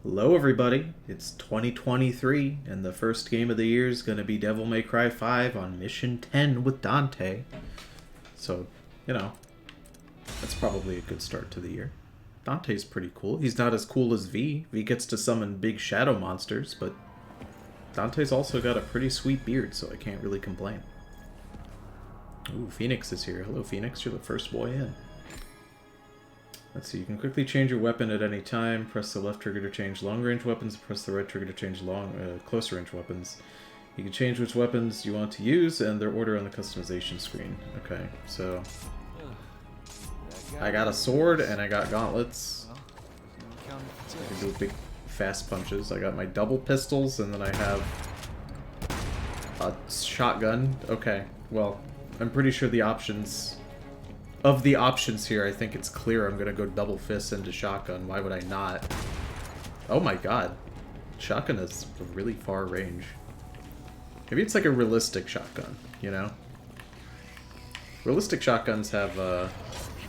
Hello everybody, it's 2023, and the first game of the year is going to be Devil May Cry 5 on Mission 10 with Dante. So, you know, that's probably a good start to the year. Dante's pretty cool. He's not as cool as V. V gets to summon big shadow monsters, but Dante's also got a pretty sweet beard, so I can't really complain. Ooh, Phoenix is here. Hello Phoenix, you're the first boy in. Let's see, you can quickly change your weapon at any time. Press the left trigger to change long-range weapons, press the right trigger to change closer-range weapons. You can change which weapons you want to use and their order on the customization screen. Okay, so I got a sword and I got gauntlets. I can do big, fast punches. I got my double pistols and then I have a shotgun. Okay, well, I'm pretty sure the options... Of the options here, I think it's clear I'm gonna go double fist into shotgun. Why would I not? Oh my god. Shotgun has a really far range. Maybe it's like a realistic shotgun, you know? Realistic shotguns have,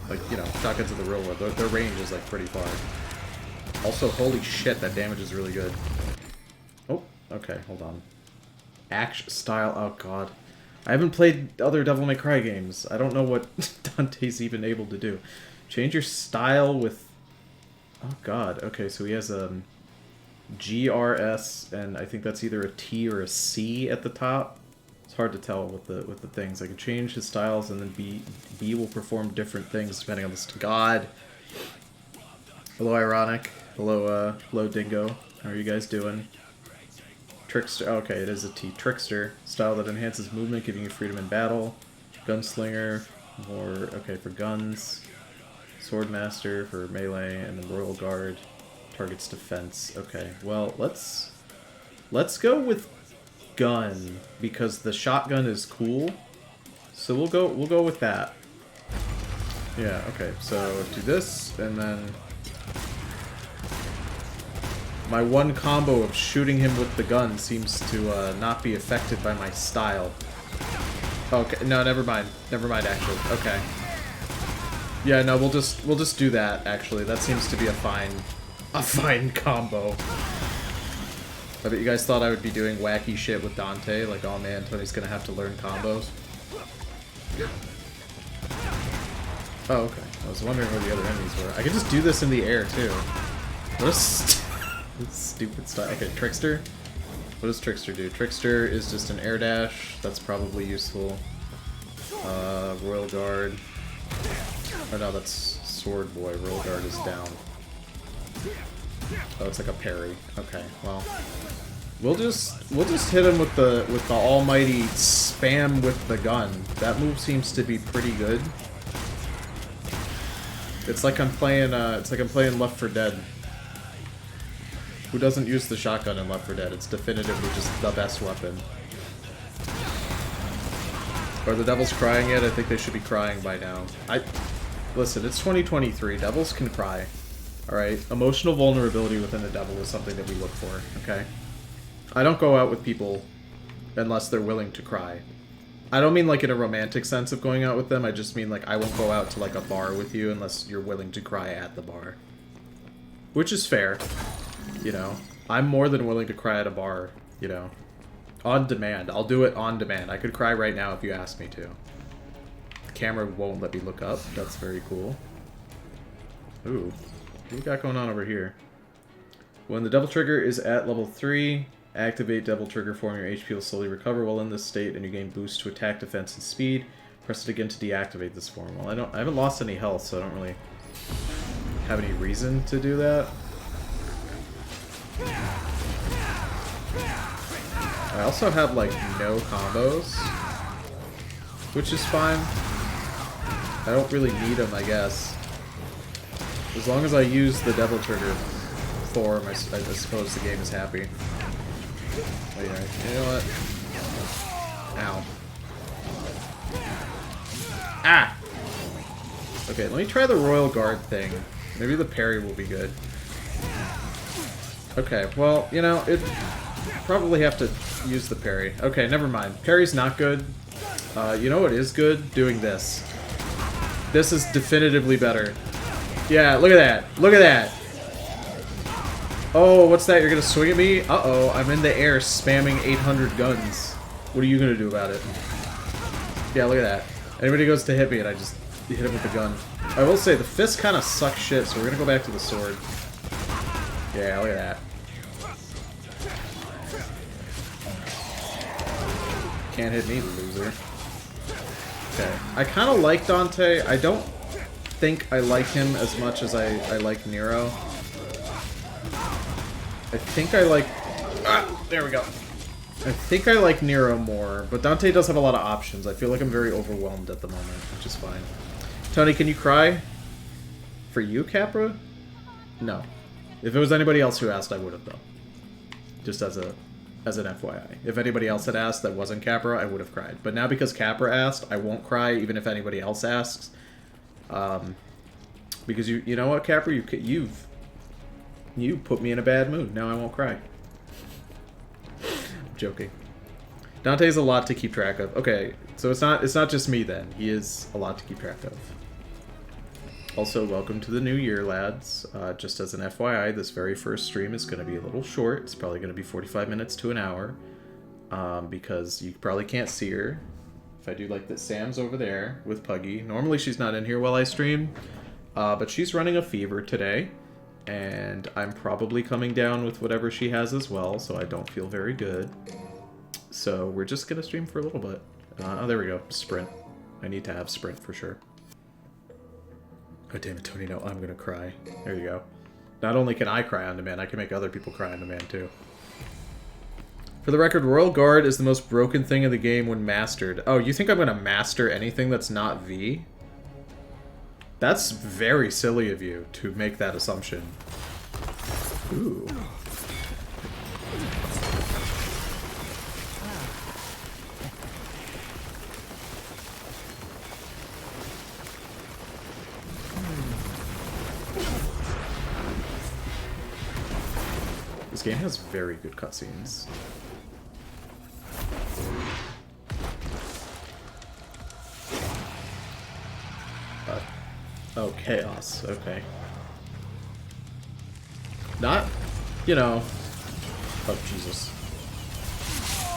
like, you know, shotguns in the real world. Their range is, like, pretty far. Also, holy shit, that damage is really good. Oh, okay, hold on. Action style, oh god. I haven't played other Devil May Cry games. I don't know what Dante's even able to do. Change your style with... Oh god, okay, so he has a GRS, and I think that's either a T or a C at the top. It's hard to tell with the things. I can change his styles, and then B will perform different things depending on this. God! Hello, Ironic. Hello, hello, Dingo. How are you guys doing? Trickster, okay, it is a T. Trickster, style that enhances movement, giving you freedom in battle. Gunslinger, more, okay, for guns. Swordmaster for melee, and then Royal Guard targets defense. Okay, well, let's go with gun, because the shotgun is cool. So we'll go with that. Yeah, okay, so do this, and then... My one combo of shooting him with the gun seems to not be affected by my style. Okay, no, never mind. Never mind, actually. Okay. Yeah, no, we'll just do that, actually. That seems to be a fine combo. I bet you guys thought I would be doing wacky shit with Dante, like, oh man, Tony's gonna have to learn combos. Oh, okay. I was wondering where the other enemies were. I could just do this in the air, too. What a stupid style. Okay, Trickster. What does Trickster do? Trickster is just an air dash. That's probably useful. Royal Guard. Oh no, that's Sword Boy. Royal Guard is down. Oh, it's like a parry. Okay, well, we'll just hit him with the almighty spam with the gun. That move seems to be pretty good. It's like I'm playing Left 4 Dead. Who doesn't use the shotgun in Left 4 Dead? It's definitively just the best weapon. Are the devils crying yet? I think they should be crying by now. Listen, it's 2023. Devils can cry. Alright? Emotional vulnerability within a devil is something that we look for, okay? I don't go out with people unless they're willing to cry. I don't mean like in a romantic sense of going out with them, I just mean like I won't go out to like a bar with you unless you're willing to cry at the bar. Which is fair. You know, I'm more than willing to cry at a bar, you know. On demand. I'll do it on demand. I could cry right now if you asked me to. The camera won't let me look up. That's very cool. Ooh. What do we got going on over here? When the Devil Trigger is at level 3, activate Devil Trigger form. Your HP will slowly recover while in this state, and you gain boost to attack, defense, and speed. Press it again to deactivate this form. Well, I haven't lost any health, so I don't really have any reason to do that. I also have, like, no combos, which is fine. I don't really need them, I guess. As long as I use the Devil Trigger form, I suppose the game is happy. Wait, you know what? Ow. Ah! Okay, let me try the Royal Guard thing. Maybe the parry will be good. Okay, well, you know, probably have to use the parry. Okay, never mind. Parry's not good. You know what is good? Doing this. This is definitively better. Yeah, look at that. Look at that. Oh, what's that? You're gonna swing at me? Uh-oh, I'm in the air spamming 800 guns. What are you gonna do about it? Yeah, look at that. Anybody goes to hit me and I just hit him with the gun. I will say, the fist kind of sucks shit, so we're gonna go back to the sword. Yeah, look at that. Can't hit me, loser. Okay. I kind of like Dante. I don't think I like him as much as I like Nero. I think I like... Ah, there we go. I think I like Nero more, but Dante does have a lot of options. I feel like I'm very overwhelmed at the moment, which is fine. Tony, can you cry? For you, Capra? No. If it was anybody else who asked, I would have, though. Just as an FYI. If anybody else had asked that wasn't Capra, I would have cried. But now because Capra asked, I won't cry even if anybody else asks. Because you know what, Capra? You put me in a bad mood. Now I won't cry. I'm joking. Dante's a lot to keep track of. Okay, so it's not just me then. He is a lot to keep track of. Also, welcome to the new year, lads. Just as an FYI, this very first stream is going to be a little short. It's probably going to be 45 minutes to an hour. Because you probably can't see her. If I do like that, Sam's over there with Puggy. Normally she's not in here while I stream. But she's running a fever today. And I'm probably coming down with whatever she has as well, so I don't feel very good. So we're just going to stream for a little bit. Oh, there we go. Sprint. I need to have sprint for sure. Oh, damn it, Tony, no, I'm going to cry. There you go. Not only can I cry on demand, I can make other people cry on demand, too. For the record, Royal Guard is the most broken thing in the game when mastered. Oh, you think I'm going to master anything that's not V? That's very silly of you to make that assumption. Ooh. This game has very good cutscenes. Oh, chaos. Okay. Not, you know... Oh, Jesus.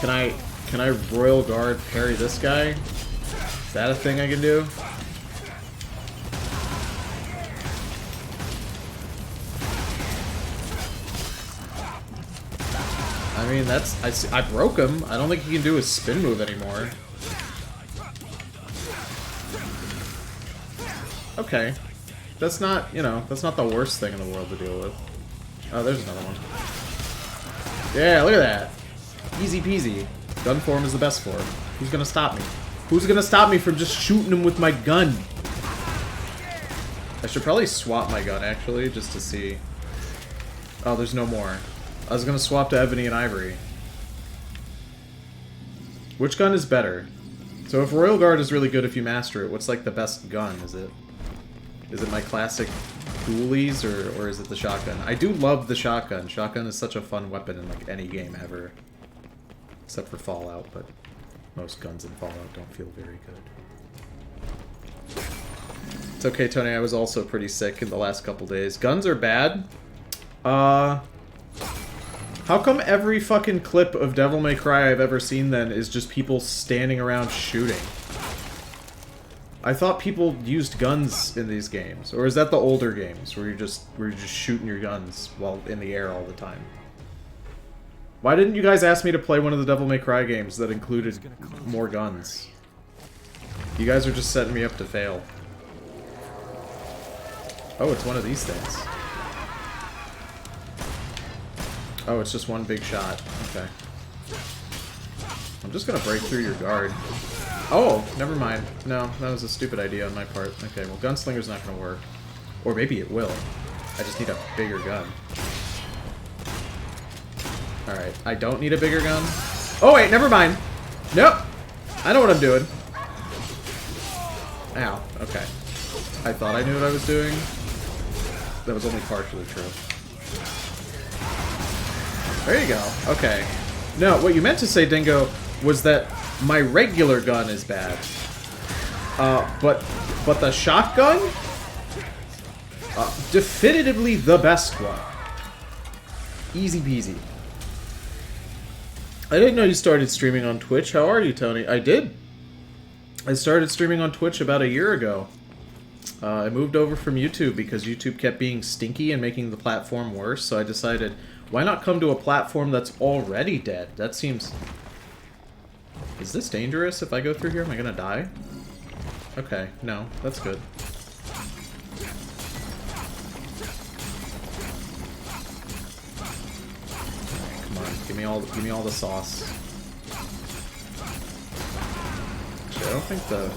Can I Royal Guard parry this guy? Is that a thing I can do? I mean, I broke him. I don't think he can do his spin move anymore. Okay. That's not, you know, that's not the worst thing in the world to deal with. Oh, there's another one. Yeah, look at that. Easy peasy. Gun form is the best form. Who's gonna stop me? Who's gonna stop me from just shooting him with my gun? I should probably swap my gun, actually, just to see. Oh, there's no more. I was gonna swap to Ebony and Ivory. Which gun is better? So if Royal Guard is really good if you master it, what's like the best gun? Is it my classic dualies or is it the shotgun? I do love the shotgun. Shotgun is such a fun weapon in like any game ever. Except for Fallout, but most guns in Fallout don't feel very good. It's okay, Tony, I was also pretty sick in the last couple days. Guns are bad. How come every fucking clip of Devil May Cry I've ever seen then is just people standing around shooting? I thought people used guns in these games, or is that the older games where you're just shooting your guns while in the air all the time? Why didn't you guys ask me to play one of the Devil May Cry games that included more guns? You guys are just setting me up to fail. Oh, it's one of these things. Oh, it's just one big shot. Okay. I'm just gonna break through your guard. Oh, never mind. No, that was a stupid idea on my part. Okay, well, Gunslinger's not gonna work. Or maybe it will. I just need a bigger gun. Alright, I don't need a bigger gun. Oh, wait, never mind. Nope. I know what I'm doing. Ow, okay. I thought I knew what I was doing. That was only partially true. There you go. Okay. No, what you meant to say, Dingo, was that my regular gun is bad. But the shotgun? Definitively the best one. Easy peasy. I didn't know you started streaming on Twitch. How are you, Tony? I did. I started streaming on Twitch about a year ago. I moved over from YouTube because YouTube kept being stinky and making the platform worse, so I decided, why not come to a platform that's already dead? That seems... Is this dangerous if I go through here? Am I gonna die? Okay, no, that's good. Come on, give me all the sauce. Actually, I don't think the...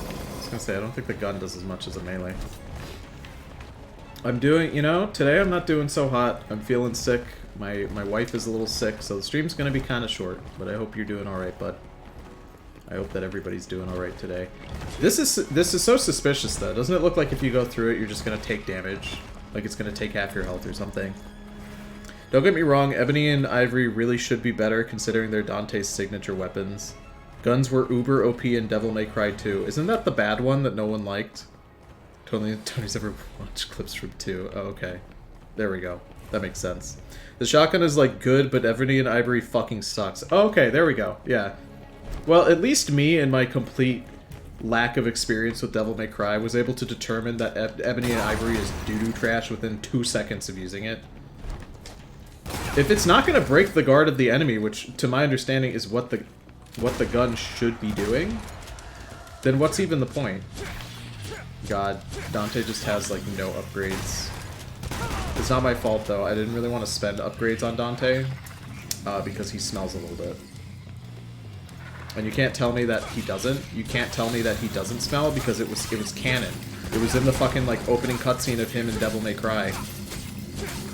I don't think the gun does as much as a melee. I'm doing, you know, today I'm not doing so hot. I'm feeling sick. My wife is a little sick, so the stream's gonna be kind of short. But I hope you're doing all right, bud. I hope that everybody's doing all right today. This is so suspicious, though. Doesn't it look like if you go through it, you're just gonna take damage? Like it's gonna take half your health or something. Don't get me wrong. Ebony and Ivory really should be better, considering they're Dante's signature weapons. Guns were uber OP in Devil May Cry 2. Isn't that the bad one that no one liked? Tony's ever watched clips from 2. Oh, okay. There we go. That makes sense. The shotgun is, like, good, but Ebony and Ivory fucking sucks. Oh, okay, there we go. Yeah. Well, at least me and my complete lack of experience with Devil May Cry was able to determine that Ebony and Ivory is doo-doo trash within 2 seconds of using it. If it's not going to break the guard of the enemy, which, to my understanding, is what the gun should be doing, then what's even the point? God, Dante just has, like, no upgrades. It's not my fault, though. I didn't really want to spend upgrades on Dante, because he smells a little bit. And you can't tell me that he doesn't. You can't tell me that he doesn't smell, because it was canon. It was in the fucking, like, opening cutscene of him in Devil May Cry.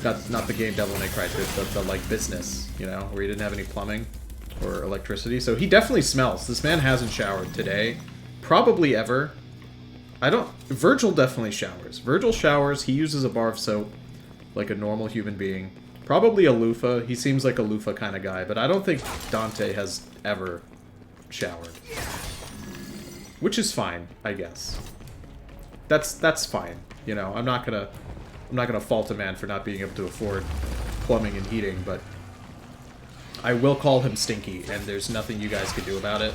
Not the game Devil May Cry, the like, business, you know, where he didn't have any plumbing or electricity. So he definitely smells. This man hasn't showered today. Probably ever. Virgil definitely showers. Virgil showers. He uses a bar of soap like a normal human being. Probably a loofah. He seems like a loofah kind of guy, but I don't think Dante has ever showered. Which is fine, I guess. That's fine. You know, I'm not gonna fault a man for not being able to afford plumbing and heating, but I will call him stinky, and there's nothing you guys can do about it.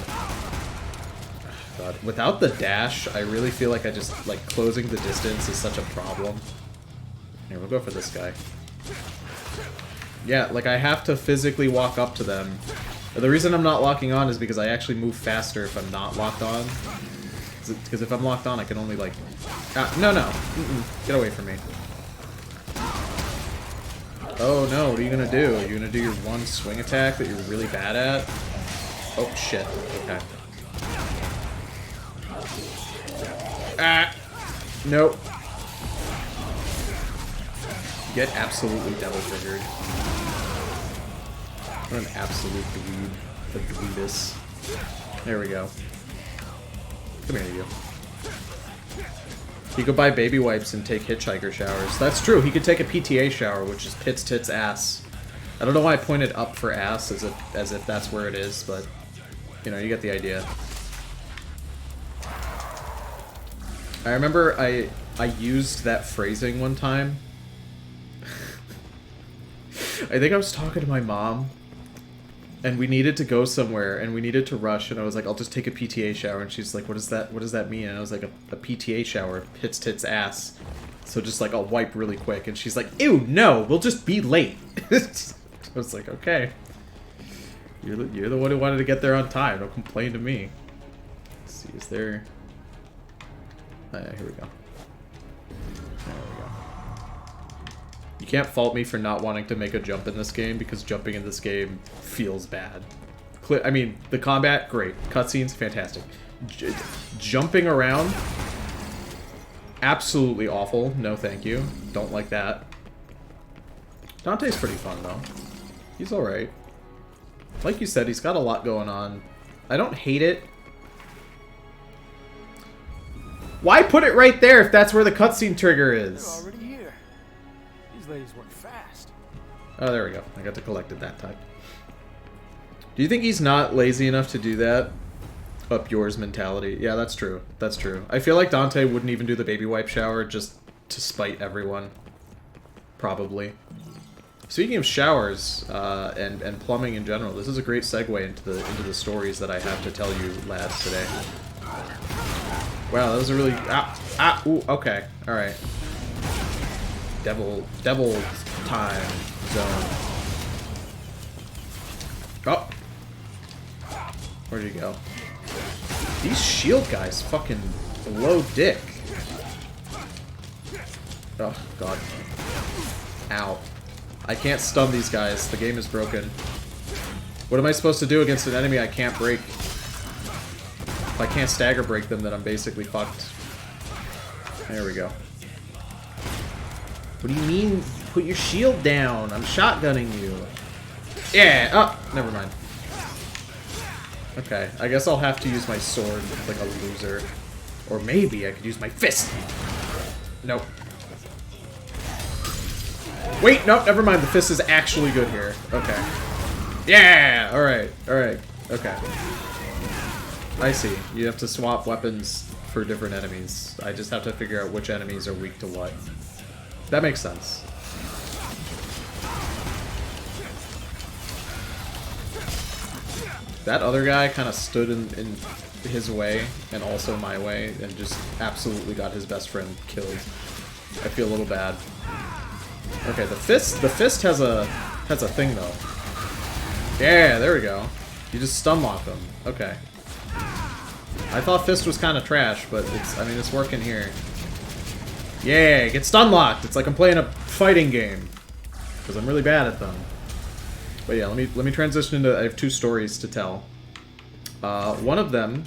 God. Without the dash, I really feel like closing the distance is such a problem. Here, we'll go for this guy. Yeah, like, I have to physically walk up to them. The reason I'm not locking on is because I actually move faster if I'm not locked on. Because if I'm locked on, I can only, like... no. Get away from me. Oh no, what are you gonna do? Are you gonna do your one swing attack that you're really bad at? Oh shit, okay. Ah! Nope. Get absolutely devil triggered. What an absolute dweeb. A dweebus. There we go. Come here, you. He could buy baby wipes and take hitchhiker showers. That's true. He could take a PTA shower, which is pits, tits, ass. I don't know why I pointed up for ass as if that's where it is, but you know, you get the idea. I remember I used that phrasing one time. I think I was talking to my mom, and we needed to go somewhere, and we needed to rush, and I was like, I'll just take a PTA shower, and she's like, what does that mean? And I was like, a PTA shower, pits, tits, ass. So just like, I'll wipe really quick, and she's like, ew, no, we'll just be late. I was like, okay. You're the one who wanted to get there on time, don't complain to me. Let's see, is there... here we go. There we go. You can't fault me for not wanting to make a jump in this game, because jumping in this game feels bad. I mean, the combat, great. Cutscenes, fantastic. Jumping around, absolutely awful. No thank you. Don't like that. Dante's pretty fun, though. He's alright. Like you said, he's got a lot going on. I don't hate it. Why put it right there if that's where the cutscene trigger is? They're already here. These ladies work fast. Oh, there we go. I got to collect it that time. Do you think he's not lazy enough to do that? Up yours mentality. Yeah, that's true. That's true. I feel like Dante wouldn't even do the baby wipe shower just to spite everyone. Probably. Speaking of showers and plumbing in general, this is a great segue into the stories that I have to tell you lads today. Wow, that was a really ooh, okay, all right. Devil time zone. Oh, where'd you go? These shield guys fucking blow dick. Oh god. Ow. I can't stun these guys. The game is broken. What am I supposed to do against an enemy I can't break? If I can't stagger break them, then I'm basically fucked. There we go. What do you mean, put your shield down? I'm shotgunning you. Yeah! Oh, never mind. Okay, I guess I'll have to use my sword like a loser. Or maybe I could use my fist! Nope. Wait, nope, never mind. The fist is actually good here. Okay. Yeah! Alright, alright. Okay. I see. You have to swap weapons for different enemies. I just have to figure out which enemies are weak to what. That makes sense. That other guy kind of stood in his way, and also my way, and just absolutely got his best friend killed. I feel a little bad. Okay, the fist has a thing though. Yeah, there we go. You just stun lock them. Okay. I thought fist was kind of trash, but it's working here. Yeah, get stun locked. It's like I'm playing a fighting game because I'm really bad at them. But yeah, let me transition into. I have two stories to tell. One of them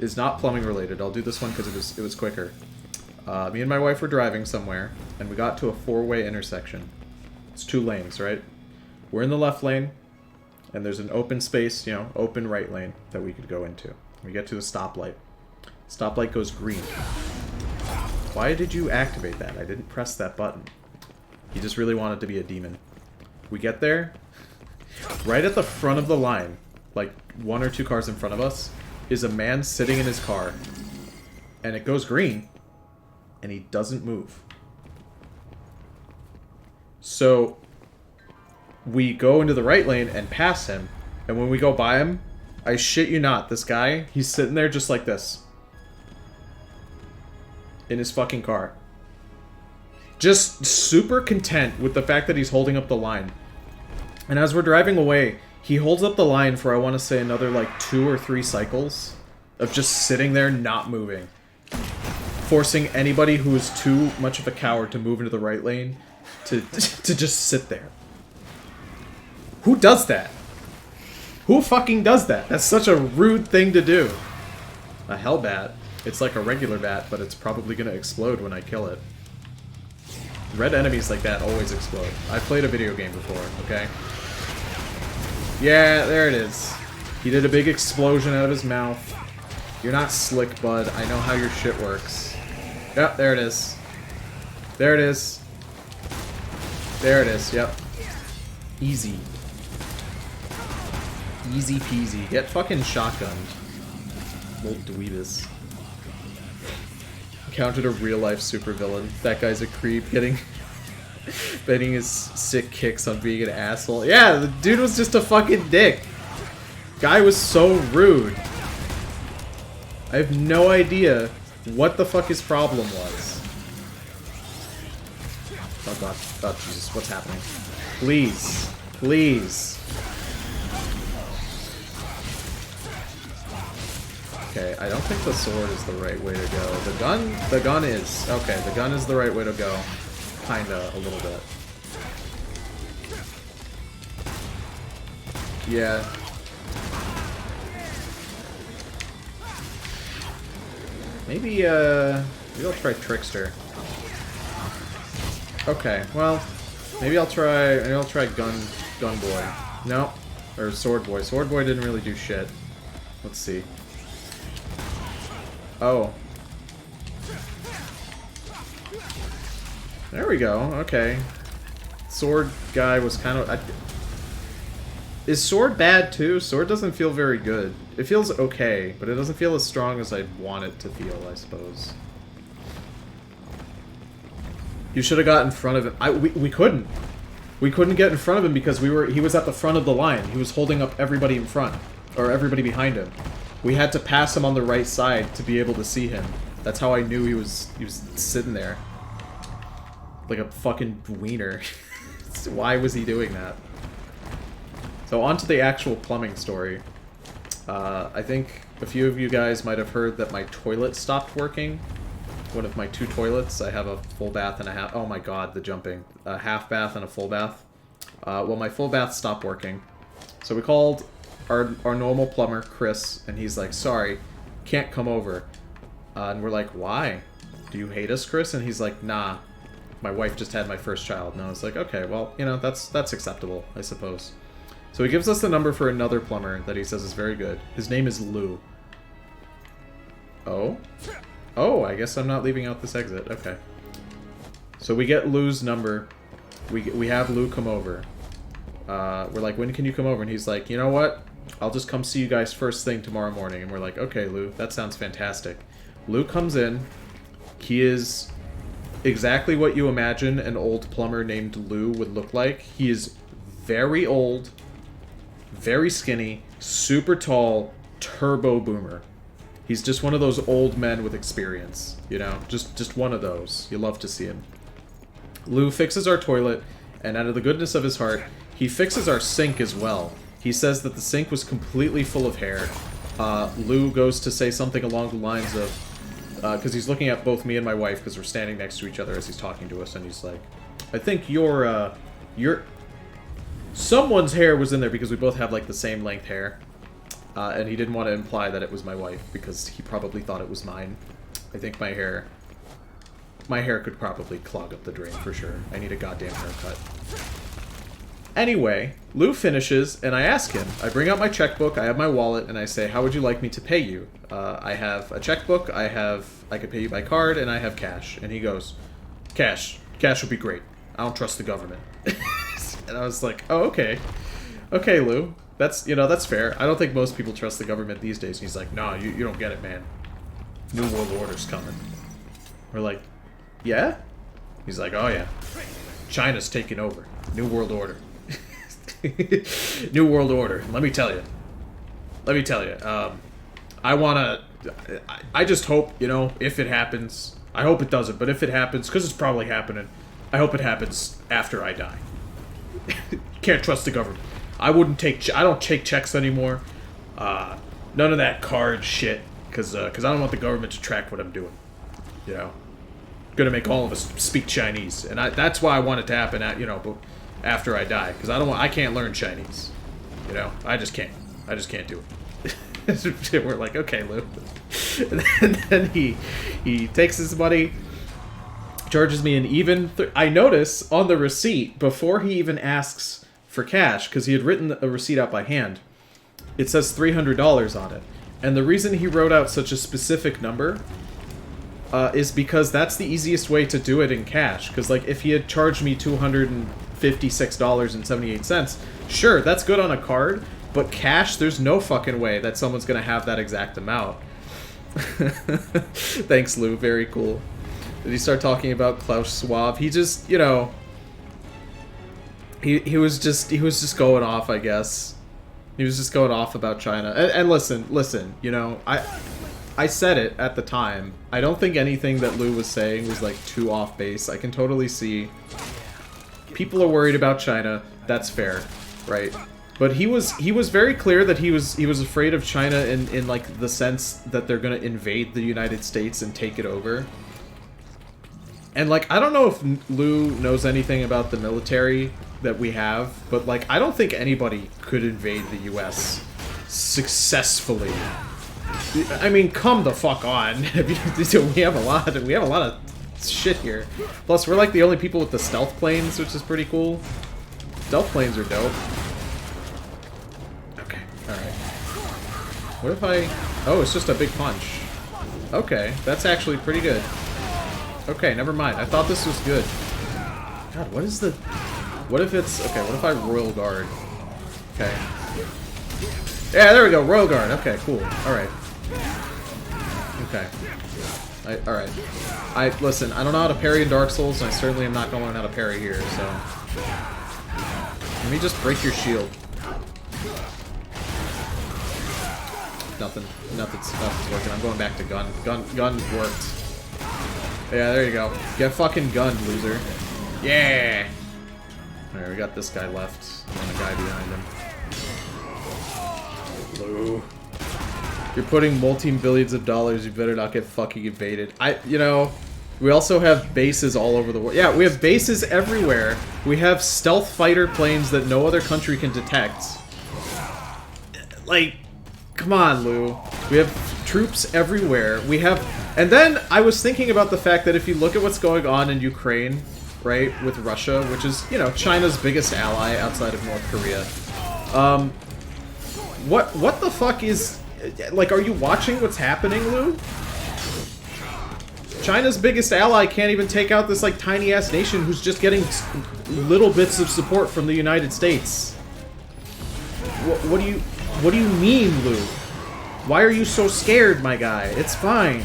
is not plumbing related. I'll do this one because it was quicker. Me and my wife were driving somewhere, and we got to a four-way intersection. It's 2 lanes, right? We're in the left lane, and there's an open space, you know, open right lane that we could go into. We get to the stoplight. Stoplight goes green. Why did you activate that? I didn't press that button. He just really wanted to be a demon. We get there. Right at the front of the line, like 1 or 2 cars in front of us, is a man sitting in his car. And it goes green. And he doesn't move. So we go into the right lane and pass him. And when we go by him, I shit you not, this guy, he's sitting there just like this. In his fucking car. Just super content with the fact that he's holding up the line. And as we're driving away, he holds up the line for, I want to say, another like 2 or 3 cycles of just sitting there not moving. Forcing anybody who is too much of a coward to move into the right lane to just sit there. Who does that? Who fucking does that? That's such a rude thing to do. A hellbat. It's like a regular bat, but it's probably gonna explode when I kill it. Red enemies like that always explode. I've played a video game before, okay? Yeah, there it is. He did a big explosion out of his mouth. You're not slick, bud. I know how your shit works. Yep, there it is. There it is. There it is, yep. Easy. Easy peasy. Get fucking shotgunned. Little dweebus. Encountered a real-life supervillain. That guy's a creep, getting his sick kicks on being an asshole. Yeah, the dude was just a fucking dick. Guy was so rude. I have no idea what the fuck his problem was. Oh god. Oh Jesus, what's happening? Please. Please. Okay, I don't think the sword is the right way to go. The gun is. Okay, the gun is the right way to go. Kinda, a little bit. Yeah. Maybe I'll try Trickster. Okay, well, maybe I'll try Gun Boy. No, or Sword Boy. Sword Boy didn't really do shit. Let's see. Oh. There we go. Okay. Sword guy was kind of. Is Sword bad too? Sword doesn't feel very good. It feels okay, but it doesn't feel as strong as I'd want it to feel, I suppose. You should have got in front of him. We couldn't. We couldn't get in front of him because he was at the front of the line. He was holding up everybody in front, or everybody behind him. We had to pass him on the right side to be able to see him. That's how I knew he was sitting there. Like a fucking wiener. Why was he doing that? So on to the actual plumbing story. I think a few of you guys might have heard that my toilet stopped working. One of my 2 toilets. I have a full bath and a half... Oh my god, the jumping. A half bath and a full bath. Well, my full bath stopped working. So we called our normal plumber, Chris, and he's like, sorry, can't come over. And we're like, why? Do you hate us, Chris? And he's like, nah, my wife just had my first child. And I was like, okay, well, you know, that's acceptable, I suppose. So he gives us the number for another plumber that he says is very good. His name is Lou. Oh? Oh, I guess I'm not leaving out this exit. Okay. So we get Lou's number. We have Lou come over. We're like, when can you come over? And he's like, you know what? I'll just come see you guys first thing tomorrow morning. And we're like, okay, Lou, that sounds fantastic. Lou comes in. He is exactly what you imagine an old plumber named Lou would look like. He is very old, very skinny, super tall, turbo boomer. He's just one of those old men with experience, you know? Just one of those. You love to see him. Lou fixes our toilet, and out of the goodness of his heart, he fixes our sink as well. He says that the sink was completely full of hair. Lou goes to say something along the lines of... because he's looking at both me and my wife, because we're standing next to each other as he's talking to us, and he's like, I think your... Someone's hair was in there, because we both have, like, the same length hair. And he didn't want to imply that it was my wife, because he probably thought it was mine. I think my hair could probably clog up the drain for sure. I need a goddamn haircut. Anyway, Lou finishes, and I ask him. I bring out my checkbook, I have my wallet, and I say, how would you like me to pay you? I have a checkbook, I could pay you by card, and I have cash. And he goes, cash. Cash would be great. I don't trust the government. And I was like, oh, okay. Okay, Lou. That's fair. I don't think most people trust the government these days. And he's like, no, you don't get it, man. New World Order's coming. We're like, yeah? He's like, oh yeah. China's taking over. New World Order. New World Order. Let me tell you. I just hope, if it happens, I hope it doesn't, but if it happens, because it's probably happening, I hope it happens after I die. Can't trust the government. I don't take checks anymore. None of that card shit, because I don't want the government to track what I'm doing. Gonna make all of us speak Chinese, and that's why I want it to happen after I die, because I can't learn Chinese. I just can't do it. We're like, okay, Lou. And then he takes his money, charges me an even... I notice on the receipt, before he even asks for cash, because he had written a receipt out by hand, it says $300 on it. And the reason he wrote out such a specific number is because that's the easiest way to do it in cash. Because, if he had charged me $256.78, sure, that's good on a card, but cash, there's no fucking way that someone's going to have that exact amount. Thanks, Lou. Very cool. Did he start talking about Klaus Schwab? He just, he was just going off, I guess. He was just going off about China. And listen, I said it at the time. I don't think anything that Lou was saying was, too off base. I can totally see people are worried about China. That's fair, right? But he was very clear that he was afraid of China in the sense that they're gonna invade the United States and take it over. And I don't know if Lou knows anything about the military that we have, but I don't think anybody could invade the US successfully. I mean, come the fuck on. we have a lot of shit here. Plus, we're the only people with the stealth planes, which is pretty cool. Stealth planes are dope. Okay, alright. What if I... Oh, it's just a big punch. Okay, that's actually pretty good. Okay, never mind. I thought this was good. God, what is the... What if it's... Okay, what if I Royal Guard? Okay. Yeah, there we go. Royal Guard. Okay, cool. Alright. Okay. Alright. Listen, I don't know how to parry in Dark Souls, and I certainly am not going to learn how to parry here, so... Let me just break your shield. Nothing's working. I'm going back to gun. Gun worked. Yeah, there you go. Get fucking gunned, loser. Yeah! Alright, we got this guy left. And a guy behind him. Blue. You're putting multi-billions of dollars, you better not get fucking invaded. You know, we also have bases all over the world. Yeah, we have bases everywhere. We have stealth fighter planes that no other country can detect. Like, come on, Lou. We have troops everywhere. We have... And then I was thinking about the fact that if you look at what's going on in Ukraine, right, with Russia, which is, you know, China's biggest ally outside of North Korea. What the fuck is... Like, are you watching what's happening, Lou? China's biggest ally can't even take out this, like, tiny-ass nation who's just getting little bits of support from the United States. What do you mean, Lou? Why are you so scared, my guy? It's fine.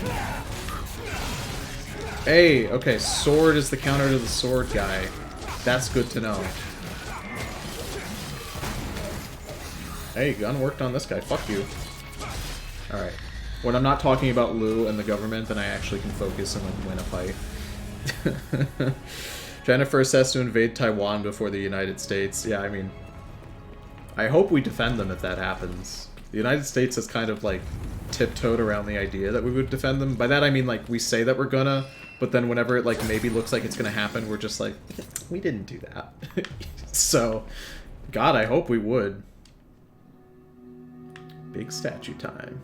Hey, okay, sword is the counter to the sword guy. That's good to know. Hey, gun worked on this guy. Fuck you. Alright. When I'm not talking about Lou and the government, then I actually can focus and, like, win a fight. China first has to invade Taiwan before the United States. Yeah, I mean... I hope we defend them if that happens. The United States has kind of, like, tiptoed around the idea that we would defend them. By that I mean, like, we say that we're gonna, but then whenever it, like, maybe looks like it's gonna happen, we're just like, we didn't do that. So, God, I hope we would. Big statue time.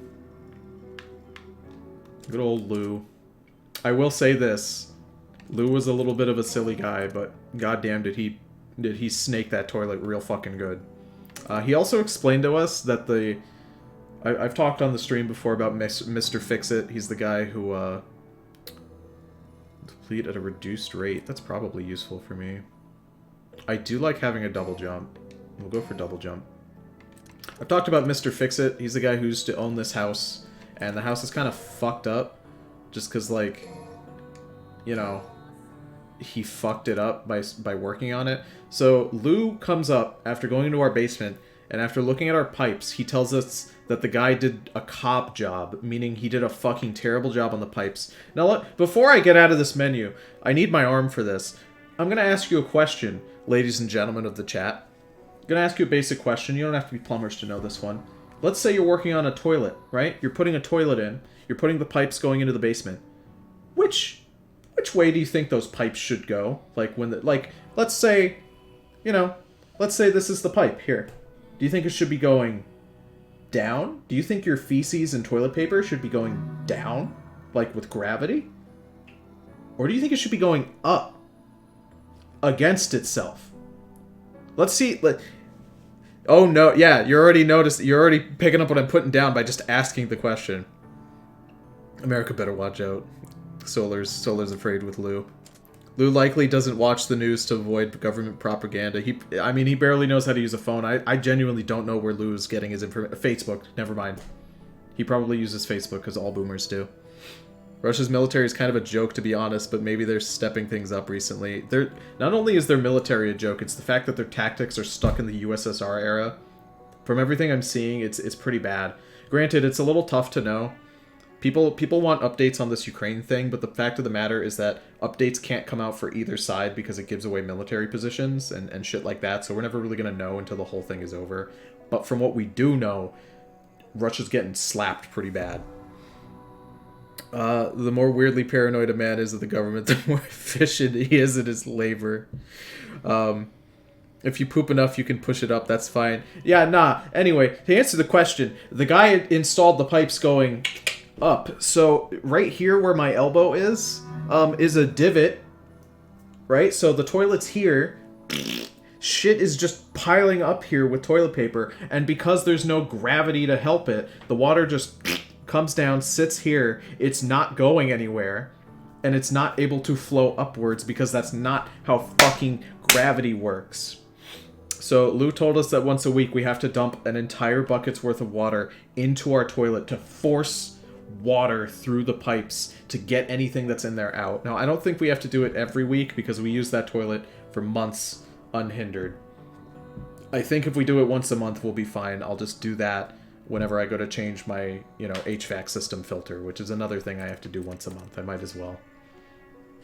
Good old Lou. I will say this. Lou was a little bit of a silly guy, but goddamn did he snake that toilet real fucking good. He also explained to us that the... I've talked on the stream before about Mr. Fix-It. He's the guy who, deplete at a reduced rate. That's probably useful for me. I do like having a double jump. We'll go for double jump. I've talked about Mr. Fix-It. He's the guy who used to own this house. And the house is kind of fucked up. Just because, like, you know, he fucked it up by working on it. So Lou comes up after going into our basement, and after looking at our pipes, he tells us that the guy did a cop job, meaning he did a fucking terrible job on the pipes. Now, look, before I get out of this menu, I need my arm for this. I'm going to ask you a question, ladies and gentlemen of the chat. I'm going to ask you a basic question. You don't have to be plumbers to know this one. Let's say you're working on a toilet, right? You're putting a toilet in. You're putting the pipes going into the basement. Which way do you think those pipes should go? Like, let's say, you know, let's say this is the pipe here. Do you think it should be going down? Do you think your feces and toilet paper should be going down? Like, with gravity? Or do you think it should be going up? Against itself? Let's see, oh no, yeah, you're already picking up what I'm putting down by just asking the question. America better watch out. Solar's afraid with Lou. Lou likely doesn't watch the news to avoid government propaganda. I mean, he barely knows how to use a phone. I genuinely don't know where Lou is getting his information. Facebook, never mind. He probably uses Facebook, because all boomers do. Russia's military is kind of a joke, to be honest, but maybe they're stepping things up recently. Not only is their military a joke, it's the fact that their tactics are stuck in the USSR era. From everything I'm seeing, it's pretty bad. Granted, it's a little tough to know. People want updates on this Ukraine thing, but the fact of the matter is that updates can't come out for either side because it gives away military positions and shit like that, so we're never really going to know until the whole thing is over. But from what we do know, Russia's getting slapped pretty bad. The more weirdly paranoid a man is of the government, the more efficient he is in his labor. If you poop enough, you can push it up, that's fine. Yeah, nah. Anyway, to answer the question, the guy installed the pipes going up. So right here where my elbow is a divot, right? So the toilet's here. Shit is just piling up here with toilet paper, and because there's no gravity to help it, the water just comes down, sits here, it's not going anywhere, and it's not able to flow upwards because that's not how fucking gravity works. So Lou told us that once a week we have to dump an entire bucket's worth of water into our toilet to force water through the pipes to get anything that's in there out. Now, I don't think we have to do it every week because we use that toilet for months unhindered. I think if we do it once a month, we'll be fine. I'll just do that whenever I go to change my, HVAC system filter, which is another thing I have to do once a month. I might as well.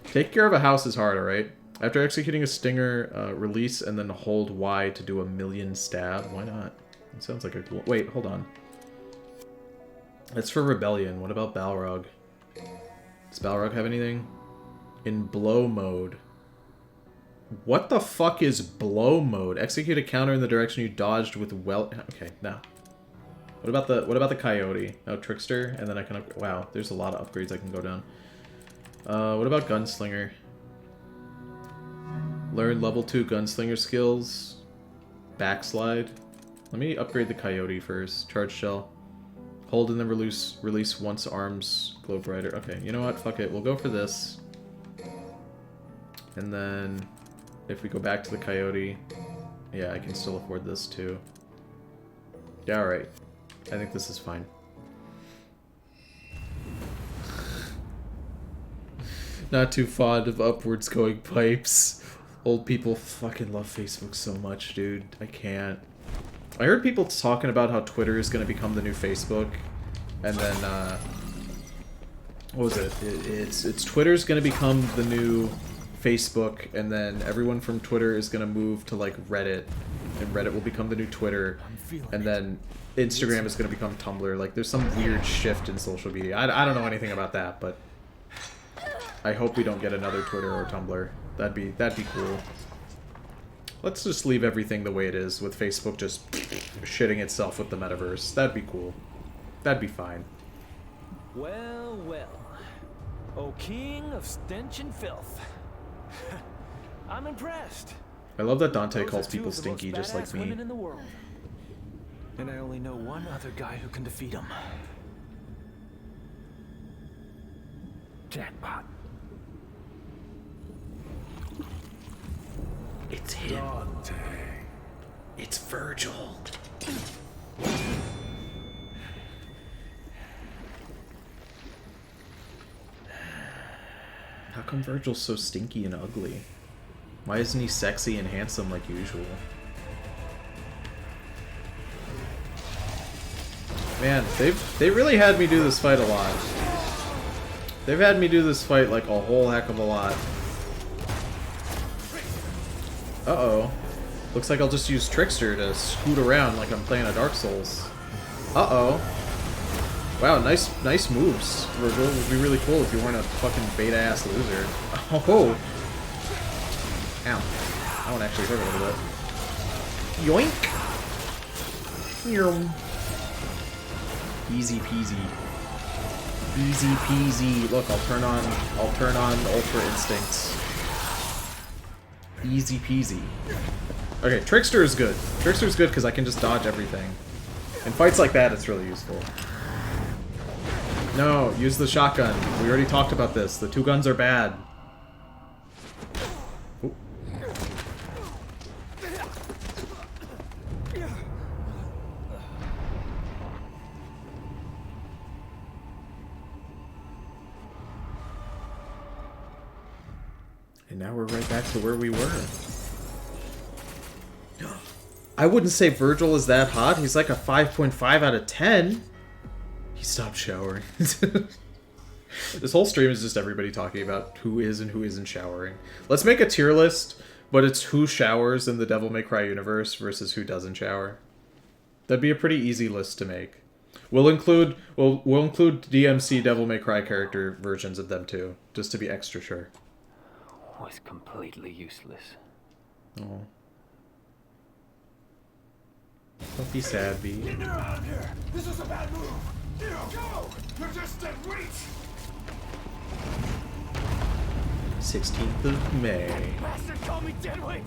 Take care of a house is hard, alright? After executing a stinger, release and then hold Y to do a million stab. Why not? It sounds like a cool... Wait, hold on. That's for Rebellion. What about Balrog? Does Balrog have anything? In blow mode. What the fuck is blow mode? Execute a counter in the direction you dodged with well... Okay, now. What about the coyote? Oh, trickster, and then I can... Wow, there's a lot of upgrades I can go down. What about gunslinger? Learn level 2 gunslinger skills. Backslide. Let me upgrade the coyote first. Charge shell. Hold and then release once arms glow brighter. Okay, you know what? Fuck it. We'll go for this. And then if we go back to the coyote, yeah, I can still afford this too. Yeah, alright. I think this is fine. Not too fond of upwards going pipes. Old people fucking love Facebook so much, dude. I can't. I heard people talking about how Twitter is going to become the new Facebook. And then, what was it? It's Twitter's going to become the new Facebook, and then everyone from Twitter is going to move to, like, Reddit. And Reddit will become the new Twitter. And then Instagram is going to become Tumblr. Like, there's some weird shift in social media. I don't know anything about that, but I hope we don't get another Twitter or Tumblr. That'd be cool. Let's just leave everything the way it is, with Facebook just shitting itself with the metaverse. That'd be cool. That'd be fine. Well, well. O king of stench and filth. I'm impressed. I love that Dante Those calls are two people of the stinky most just like badass me. women in the world. And I only know one other guy who can defeat him. Jackpot. It's him. Dante. It's Virgil. How come Virgil's so stinky and ugly? Why isn't he sexy and handsome like usual? Man, they really had me do this fight a lot. They've had me do this fight like a whole heck of a lot. Uh-oh. Looks like I'll just use Trickster to scoot around like I'm playing a Dark Souls. Uh-oh. Wow, nice moves, Virgil. It would be really cool if you weren't a fucking beta-ass loser. Oh! Ow. That one actually hurt a little bit. Yoink! Easy peasy. Easy peasy. Look, I'll turn on Ultra Instincts. Easy peasy. Okay, Trickster is good. Trickster is good because I can just dodge everything. In fights like that, it's really useful. No, use the shotgun. We already talked about this. The two guns are bad. Ooh. And now we're right back to where we were. I wouldn't say Virgil is that hot. He's like a 5.5 out of 10. He stopped showering. This whole stream is just everybody talking about who is and who isn't showering. Let's make a tier list, but it's who showers in the Devil May Cry universe versus who doesn't shower. That'd be a pretty easy list to make. We'll include DMC Devil May Cry character versions of them too, just to be extra sure. Was completely useless. Oh. Don't be sad, B. Get out of here! This is a bad move! Go! You're just dead weight! 16th of May. Bastard called me dead weight!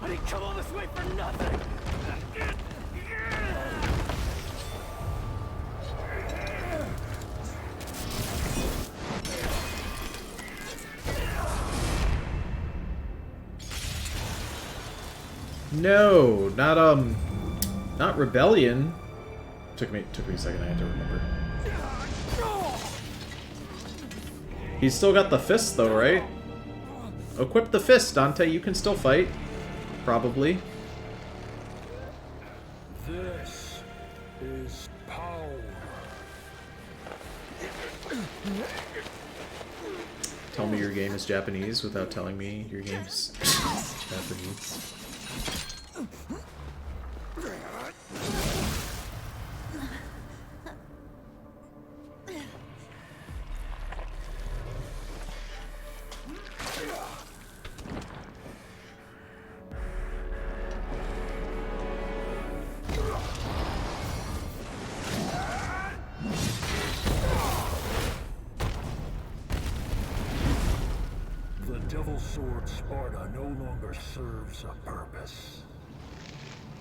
I didn't come all this way for nothing! No, not Rebellion. Took me a second, I had to remember. He's still got the fist though, right? Equip the fist, Dante, you can still fight. Probably. This is power. Tell me your game is Japanese without telling me your game is Japanese. The Devil Sword Sparta no longer serves a purpose.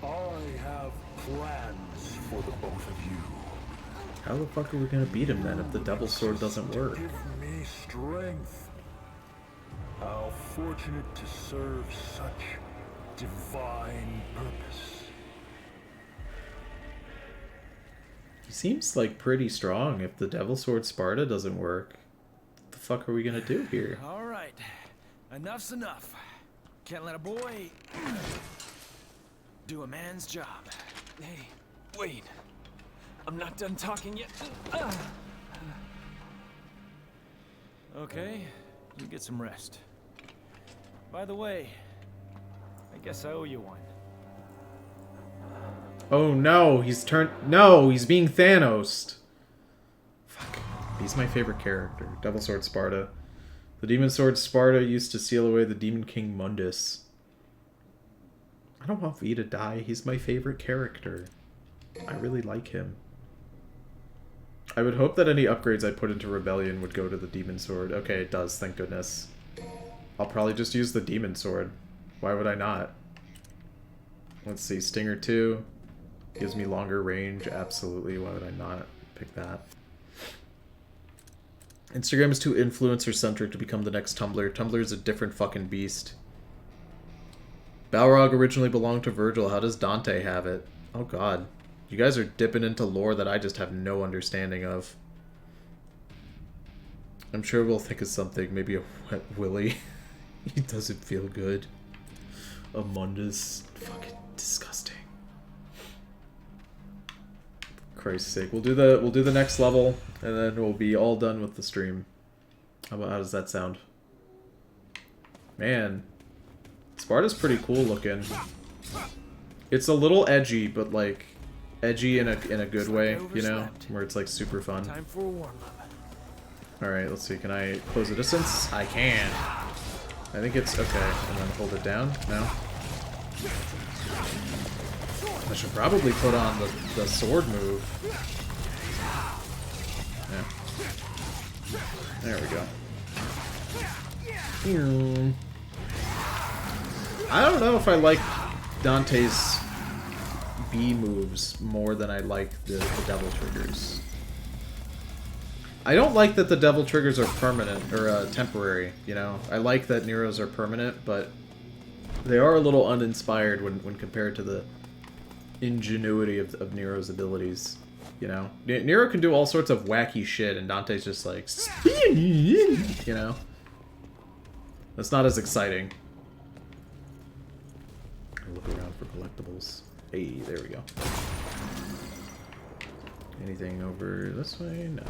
I have plans for the both of you. How the fuck are we gonna beat him then if the Devil Sword doesn't work? Give me strength. How fortunate to serve such divine purpose. He seems like pretty strong if the Devil Sword Sparta doesn't work. What the fuck are we gonna do here? All right, enough's enough. Can't let a boy do a man's job. Hey, wait. I'm not done talking yet. Okay, you get some rest. By the way, I guess I owe you one. Oh no, he's turned. No, he's being Thanos. Fuck. He's my favorite character. Devil Sword Sparta. The Demon Sword Sparta used to seal away the Demon King Mundus. I don't want V to die. He's my favorite character. I really like him. I would hope that any upgrades I put into Rebellion would go to the Demon Sword. Okay, it does, thank goodness. I'll probably just use the Demon Sword. Why would I not? Let's see, Stinger 2 gives me longer range. Absolutely, why would I not pick that? Instagram is too influencer-centric to become the next Tumblr. Tumblr is a different fucking beast. Balrog originally belonged to Virgil. How does Dante have it? Oh god. You guys are dipping into lore that I just have no understanding of. I'm sure we'll think of something. Maybe a wet willy. He doesn't feel good. A Mundus. Fucking disgusting. Christ's sake. We'll do the next level and then we'll be all done with the stream. How does that sound? Man. Sparta's pretty cool looking. It's a little edgy, but like edgy in a good way, you know, where it's like super fun. Time for a warm-up. All right, let's see. Can I close the distance? I can. I think it's okay. And then hold it down. No. I should probably put on the sword move. Yeah. There we go. I don't know if I like Dante's B moves more than I like the devil triggers. I don't like that the devil triggers are permanent, or temporary, you know? I like that Nero's are permanent, but they are a little uninspired when compared to the ingenuity of Nero's abilities, you know? Nero can do all sorts of wacky shit, and Dante's just like, you know? That's not as exciting. Look around for collectibles. Hey, there we go. Anything over this way? No.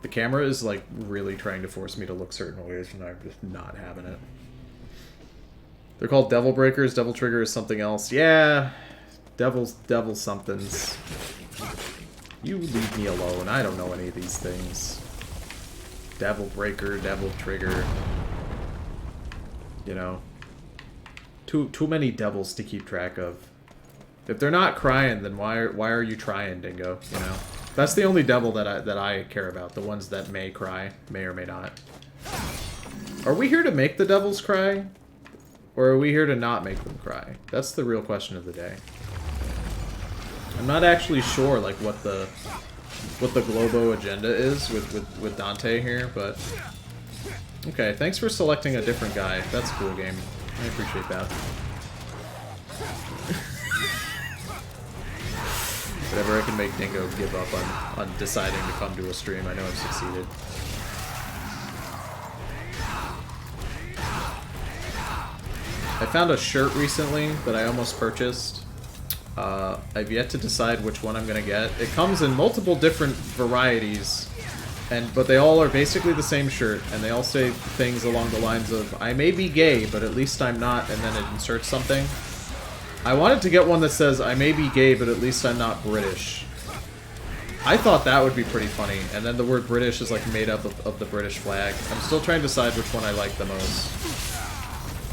The camera is like really trying to force me to look certain ways, and I'm just not having it. They're called Devil Breakers. Devil Trigger is something else. Yeah, devil somethings. You leave me alone. I don't know any of these things. Devil Breaker, Devil Trigger. You know. Too many devils to keep track of. If they're not crying, then why are you trying, Dingo? You know, that's the only devil that I care about. The ones that may cry, may or may not. Are we here to make the devils cry, or are we here to not make them cry? That's the real question of the day. I'm not actually sure like what the Globo agenda is with Dante here, but okay. Thanks for selecting a different guy. That's a cool game. I appreciate that. Whatever I can make Dingo give up on deciding to come to a stream, I know I've succeeded. I found a shirt recently that I almost purchased. I've yet to decide which one I'm gonna get. It comes in multiple different varieties, but they all are basically the same shirt, and they all say things along the lines of, I may be gay, but at least I'm not, and then it inserts something. I wanted to get one that says, I may be gay, but at least I'm not British. I thought that would be pretty funny, and then the word British is like made up of the British flag. I'm still trying to decide which one I like the most.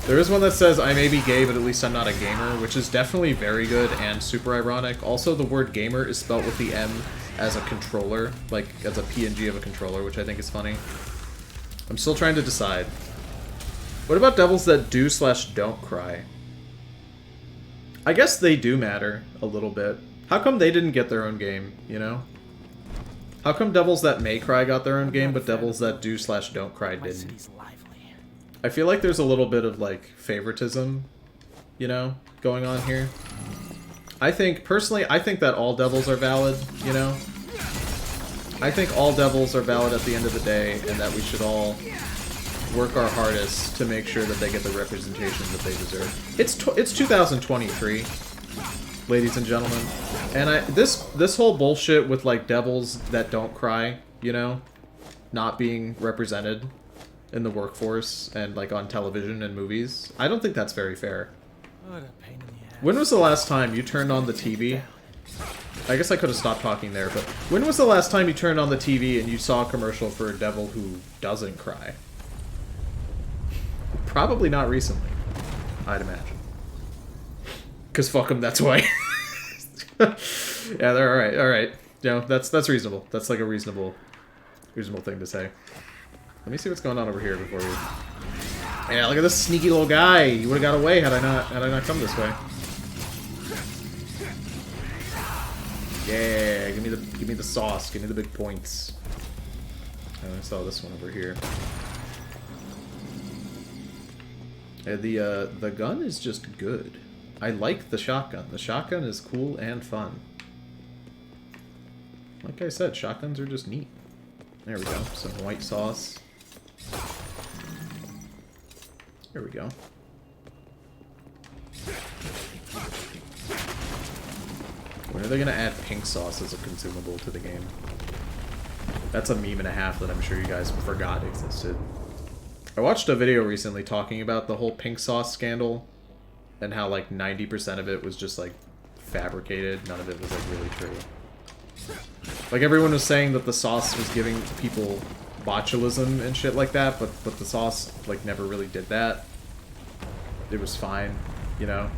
There is one that says, I may be gay, but at least I'm not a gamer, which is definitely very good and super ironic. Also, the word gamer is spelt with the M as a controller, like as a PNG of a controller, which I think is funny. I'm still trying to decide. What about devils that do/don't cry? I guess they do matter a little bit. How come they didn't get their own game, you know? How come devils that may cry got their own game, but devils that do/don't cry didn't? I feel like there's a little bit of, like, favoritism, you know, going on here. Personally, I think that all devils are valid, you know? I think all devils are valid at the end of the day, and that we should all work our hardest to make sure that they get the representation that they deserve. It's 2023, ladies and gentlemen, and this whole bullshit with, like, devils that don't cry, you know, not being represented in the workforce and, like, on television and movies, I don't think that's very fair. What a pain in the ass. When was the last time you turned on the TV? I guess I could have stopped talking there, but when was the last time you turned on the TV and you saw a commercial for a devil who doesn't cry? Probably not recently, I'd imagine. Because fuck them, that's why. Yeah, they're alright, alright. You know, that's reasonable. That's like a reasonable thing to say. Let me see what's going on over here before we... Yeah, look at this sneaky little guy. He would have got away had I not come this way. Yeah, give me the sauce. Give me the big points. I saw this one over here. Yeah, the gun is just good. I like the shotgun. The shotgun is cool and fun. Like I said, shotguns are just neat. There we go. Some white sauce. There we go. When are they gonna add pink sauce as a consumable to the game? That's a meme and a half that I'm sure you guys forgot existed. I watched a video recently talking about the whole pink sauce scandal and how like 90% of it was just like fabricated. None of it was like really true. Like everyone was saying that the sauce was giving people botulism and shit like that, but the sauce like never really did that. It was fine, you know?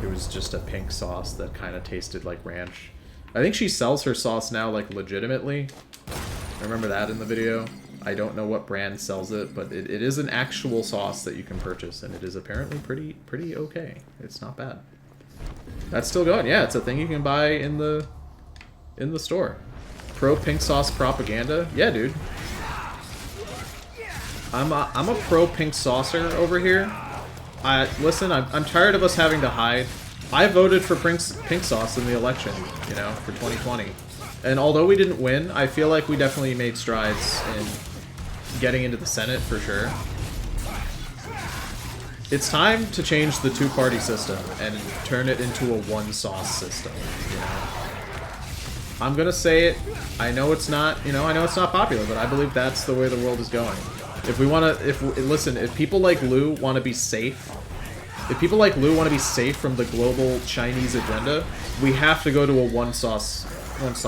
It was just a pink sauce that kind of tasted like ranch. I think she sells her sauce now like legitimately. I remember that in the video. I don't know what brand sells it, but it is an actual sauce that you can purchase, and it is apparently pretty okay. It's not bad. That's still going. Yeah, it's a thing you can buy in the store. Pro pink sauce propaganda? Yeah, dude. I'm a pro pink saucer over here. Listen, I'm tired of us having to hide. I voted for pink sauce in the election, you know, for 2020. And although we didn't win, I feel like we definitely made strides in getting into the Senate for sure. It's time to change the two-party system and turn it into a one-sauce system, you know? I'm gonna say it. I know it's not, you know, I know it's not popular, but I believe that's the way the world is going. If we want to, listen, if people like Lou want to be safe, if people like Lou want to be safe from the global Chinese agenda, we have to go to a one sauce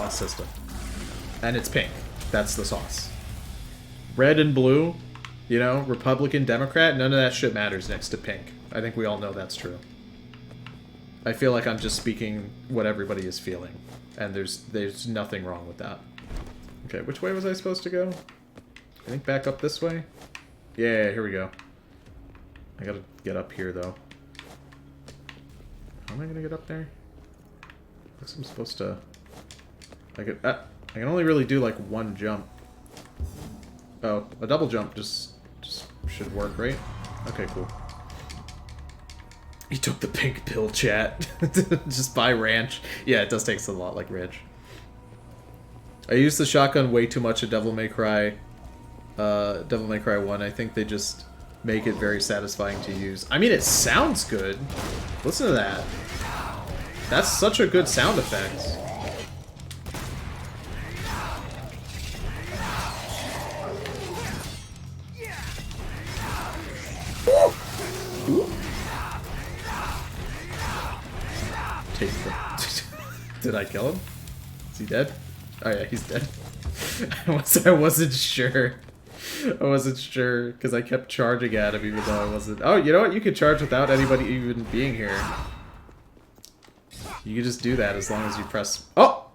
system. And it's pink. That's the sauce. Red and blue, you know, Republican, Democrat, none of that shit matters next to pink. I think we all know that's true. I feel like I'm just speaking what everybody is feeling. And there's nothing wrong with that. Okay, which way was I supposed to go? I think back up this way? Yeah, here we go. I gotta get up here, though. How am I gonna get up there? I guess I'm supposed to... I can only really do, like, one jump. Oh, a double jump just should work, right? Okay, cool. You took the pink pill, chat. Just buy ranch. Yeah, it does taste a lot like ranch. I use the shotgun way too much at Devil May Cry 1. I think they just make it very satisfying to use. I mean, it sounds good. Listen to that. That's such a good sound effect. Take the... Did I kill him? Is he dead? Oh yeah, he's dead. I wasn't sure. I wasn't sure because I kept charging at him even though I wasn't. Oh, you know what? You could charge without anybody even being here. You can just do that as long as you press... Oh!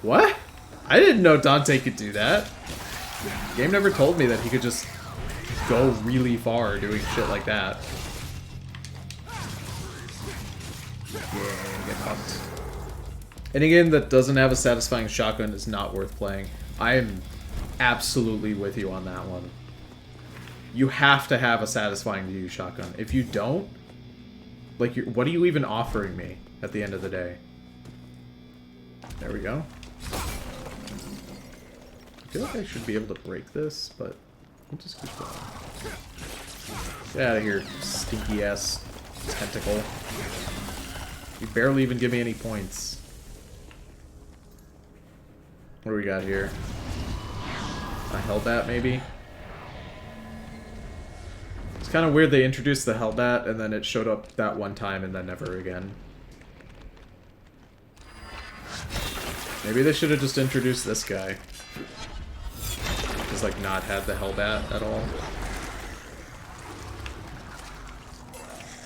What? I didn't know Dante could do that. The game never told me that he could just go really far doing shit like that. Yeah, get fucked. Any game that doesn't have a satisfying shotgun is not worth playing. I am absolutely with you on that one. You have to have a satisfying to use shotgun. If you don't, like, what are you even offering me at the end of the day? There we go. I feel like I should be able to break this, but we'll just keep going. Get out of here, stinky ass tentacle. You barely even give me any points. What do we got here? A Hellbat, maybe? It's kind of weird they introduced the Hellbat and then it showed up that one time and then never again. Maybe they should have just introduced this guy. Just like not had the Hellbat at all.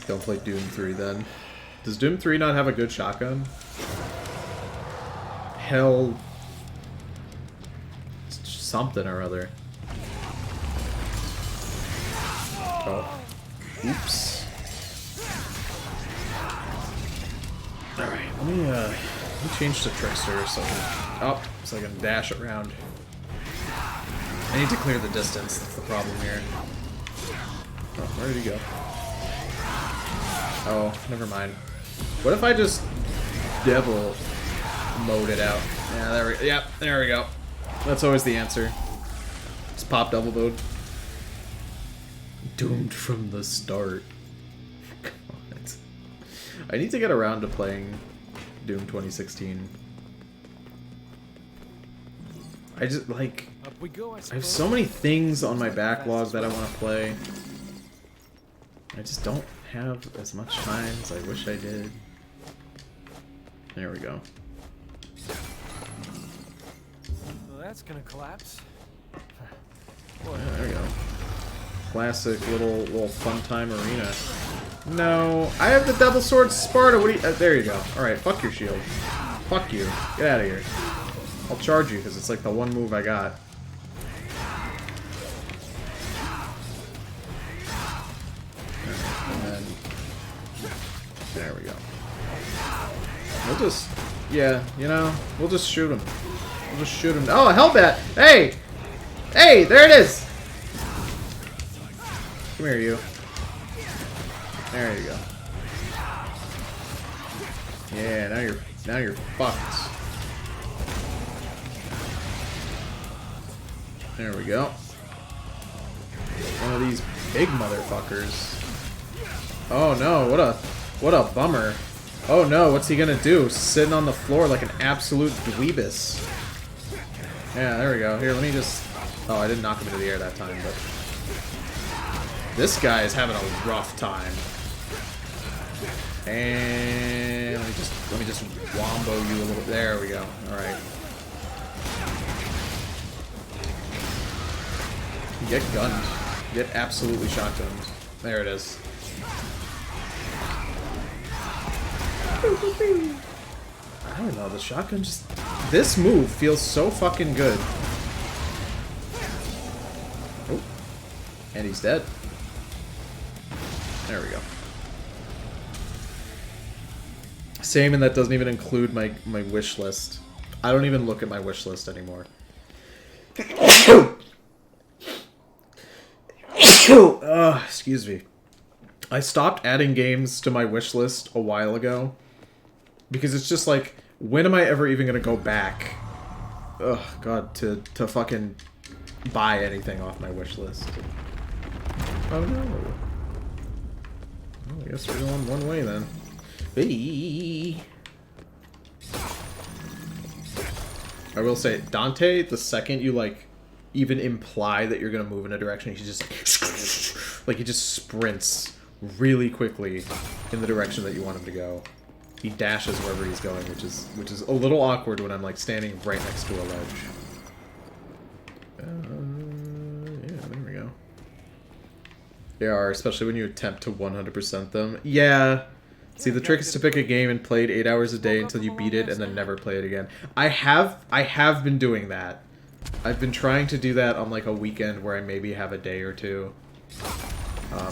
Don't play Doom 3 then. Does Doom 3 not have a good shotgun? Hell... something or other. Oh. Oops. Alright, let me change to Trickster so I can dash around. I need to clear the distance, that's the problem here. Oh, where did he go? Oh, never mind. What if I just devil mode it out? Yeah, there we go. That's always the answer. Just pop double mode. Doomed from the start. God. I need to get around to playing Doom 2016. I just, like... I have so many things on my backlog that I want to play. I just don't have as much time as I wish I did. There we go. Well, that's gonna collapse. Yeah, there we go. Classic little fun time arena. No, I have the double sword Sparta. What do you? There you go. All right, fuck your shield. Fuck you. Get out of here. I'll charge you because it's like the one move I got. And then there we go. We'll just, yeah, you know, we'll just shoot him. We'll just shoot him. Oh, a Hellbat! Hey! Hey, there it is! Come here, you. There you go. Yeah, now you're fucked. There we go. One of these big motherfuckers. Oh no, what a bummer. Oh no, what's he gonna do? Sitting on the floor like an absolute dweebus. Yeah, there we go. Here, let me just... Oh, I didn't knock him into the air that time, but... This guy is having a rough time. And let me just wombo you a little. There we go. All right. Get gunned. Get absolutely shotgunned. There it is. I don't know. The shotgun just. This move feels so fucking good. Oh. And he's dead. There we go. Same, and that doesn't even include my wish list. I don't even look at my wish list anymore. Excuse me. I stopped adding games to my wish list a while ago. Because it's just like, when am I ever even going to go back? Ugh, God, to fucking buy anything off my wish list. Oh no. Well, I guess we're going one way then. Hey. I will say, Dante, the second you, like, even imply that you're gonna move in a direction, he's just like he just sprints really quickly in the direction that you want him to go. He dashes wherever he's going, which is a little awkward when I'm, like, standing right next to a ledge. Yeah, there we go. They are, especially when you attempt to 100% them. Yeah. See, the trick is to pick a game and play it 8 hours a day until you beat it and then never play it again. I have been doing that. I've been trying to do that on, like, a weekend where I maybe have a day or two.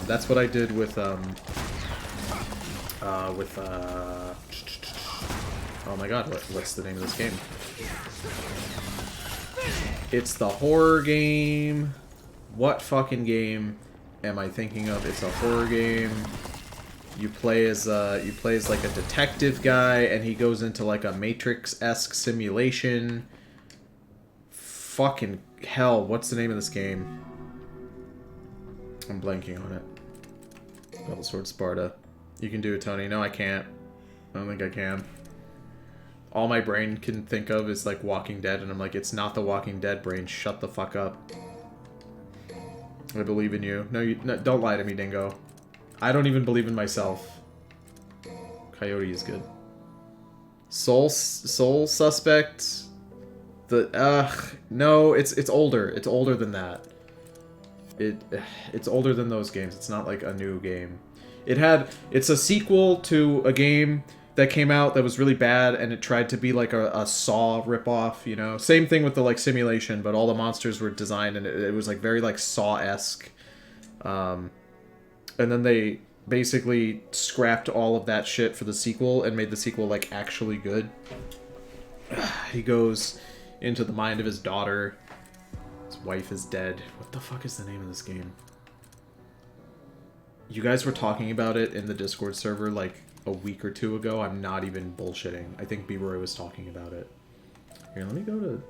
That's what I did with, oh my god, what's the name of this game? It's the horror game. What fucking game am I thinking of? It's a horror game. You play as like a detective guy, and he goes into like a Matrix-esque simulation. Fucking hell, what's the name of this game? I'm blanking on it. Battle Sword Sparta. You can do it, Tony. No, I can't. I don't think I can. All my brain can think of is like Walking Dead, and I'm like, it's not the Walking Dead brain. Shut the fuck up. I believe in you. No, don't lie to me, Dingo. I don't even believe in myself. Coyote is good. Soul Suspect. No, it's older. It's older than that. It's older than those games. It's not like a new game. It's a sequel to a game that came out that was really bad, and it tried to be like a Saw ripoff, you know? Same thing with the, like, simulation, but all the monsters were designed, and it was, like, very, like, Saw-esque. And then they basically scrapped all of that shit for the sequel and made the sequel, like, actually good. He goes into the mind of his daughter. His wife is dead. What the fuck is the name of this game? You guys were talking about it in the Discord server, like, a week or two ago. I'm not even bullshitting. I think B-Roy was talking about it. Here, let me go to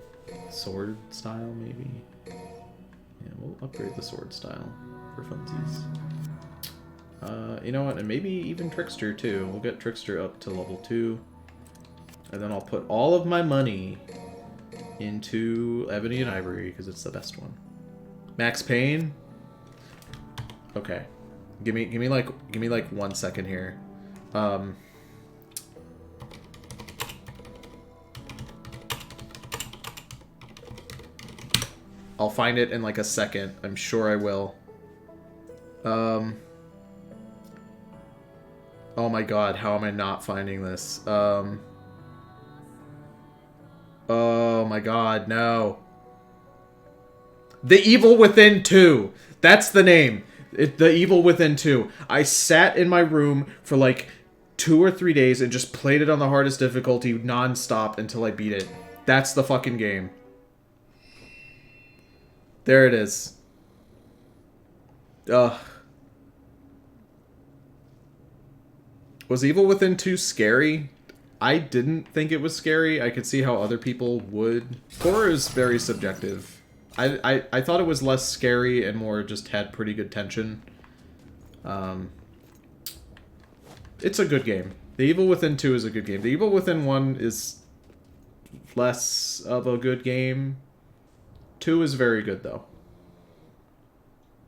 sword style, maybe. Yeah, we'll upgrade the sword style for funsies. You know what? And maybe even Trickster, too. We'll get Trickster up to level 2. And then I'll put all of my money into Ebony and Ivory, because it's the best one. Max Payne? Okay. Give me like 1 second here. I'll find it in like a second. I'm sure I will. Oh my god, how am I not finding this? Oh my god, no. The Evil Within 2! That's the name! The Evil Within 2. I sat in my room for like 2 or 3 days and just played it on the hardest difficulty non-stop until I beat it. That's the fucking game. There it is. Ugh. Was Evil Within 2 scary? I didn't think it was scary. I could see how other people would. Horror is very subjective. I thought it was less scary and more just had pretty good tension. It's a good game. The Evil Within 2 is a good game. The Evil Within 1 is less of a good game. 2 is very good, though.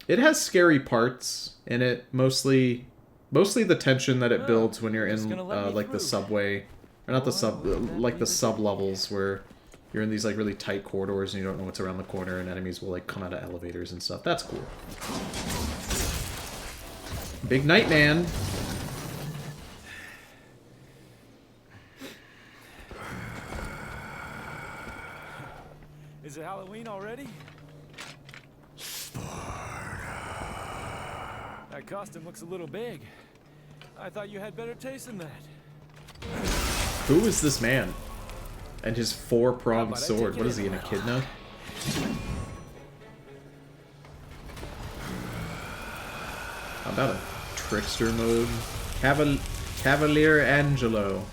It has scary parts in it, mostly the tension that it builds when you're in like the subway, or not the like the sub levels where you're in these like really tight corridors and you don't know what's around the corner, and enemies will like come out of elevators and stuff. That's cool. Big Night Man. Is it Halloween already? That costume looks a little big. I thought you had better taste than that. Who is this man? And his 4-pronged sword. What is he, an echidna? How about a trickster mode? Cavalier Angelo.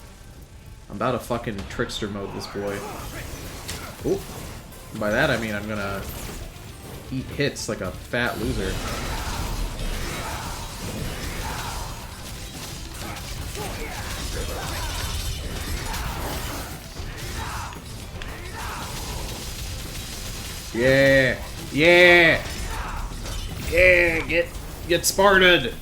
I'm about to fucking trickster mode this boy. Oh. By that I mean I'm gonna eat hits like a fat loser. Yeah! Yeah! Yeah! Get Sparta'd!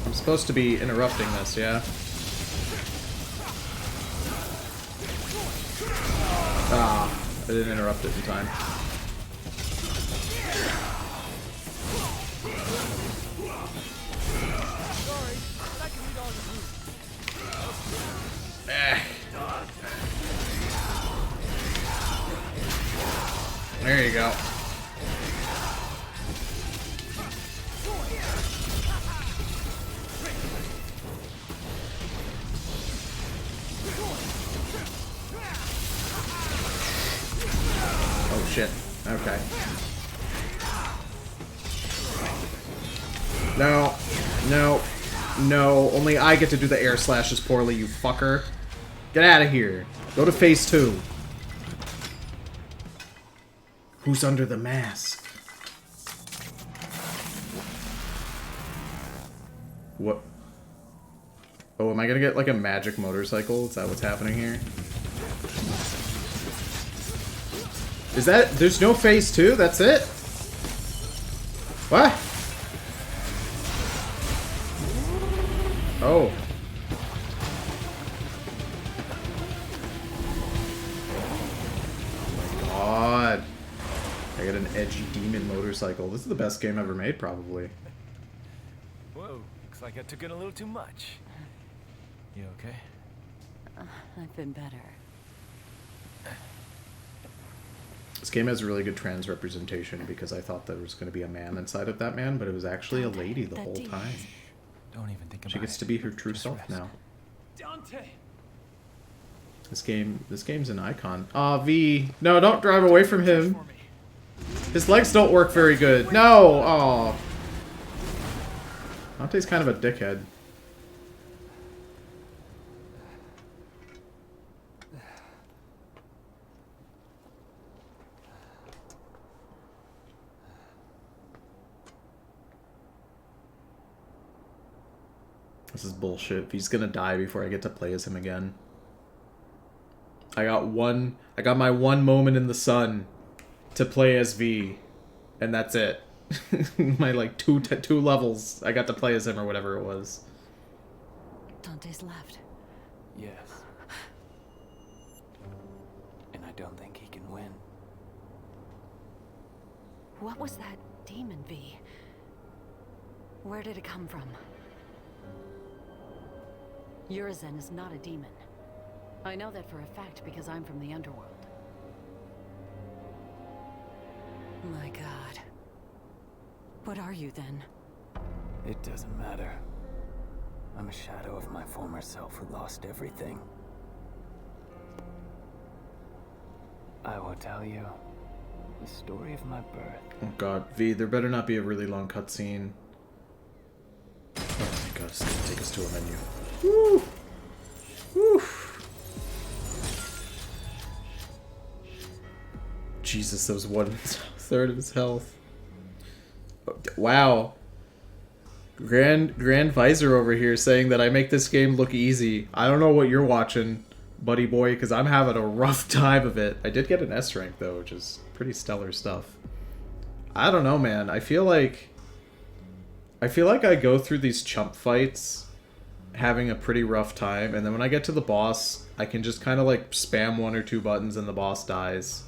I'm supposed to be interrupting this, yeah? Ah, I didn't interrupt it in time. There you go. Oh shit. Okay. No. No. No. Only I get to do the air slashes poorly, you fucker. Get out of here. Go to phase 2. Who's under the mask? What? Oh, am I gonna get like a magic motorcycle? Is that what's happening here? Is that... There's no phase 2? That's it? What? Oh. Oh my god. I got an edgy demon motorcycle. This is the best game ever made, probably. Whoa, looks like I took in a little too much. You okay? I've been better. This game has really good trans representation because I thought there was going to be a man inside of that man, but it was actually a lady the whole time. Don't even think about it. She gets to be her true self now. This game's an icon. Aw, V. No, don't drive away from him. His legs don't work very good. No! Aw. Dante's kind of a dickhead. This is bullshit. He's gonna die before I get to play as him again. I got my one moment in the sun to play as V, and that's it. My like two levels, I got to play as him or whatever it was. Dante's left. Yes. And I don't think he can win. What was that demon, V? Where did it come from? Urizen is not a demon. I know that for a fact because I'm from the underworld. My god. What are you then? It doesn't matter. I'm a shadow of my former self who lost everything. I will tell you the story of my birth. Oh god, V, there better not be a really long cutscene. Oh my god, it's gonna take us to a menu. Woo! Woo! Jesus, that was 1/3 of his health. Wow. Grand Visor over here saying that I make this game look easy. I don't know what you're watching, buddy boy, because I'm having a rough time of it. I did get an S rank, though, which is pretty stellar stuff. I don't know, man. I feel like I go through these chump fights having a pretty rough time, and then when I get to the boss, I can just kind of like spam 1 or 2 buttons and the boss dies.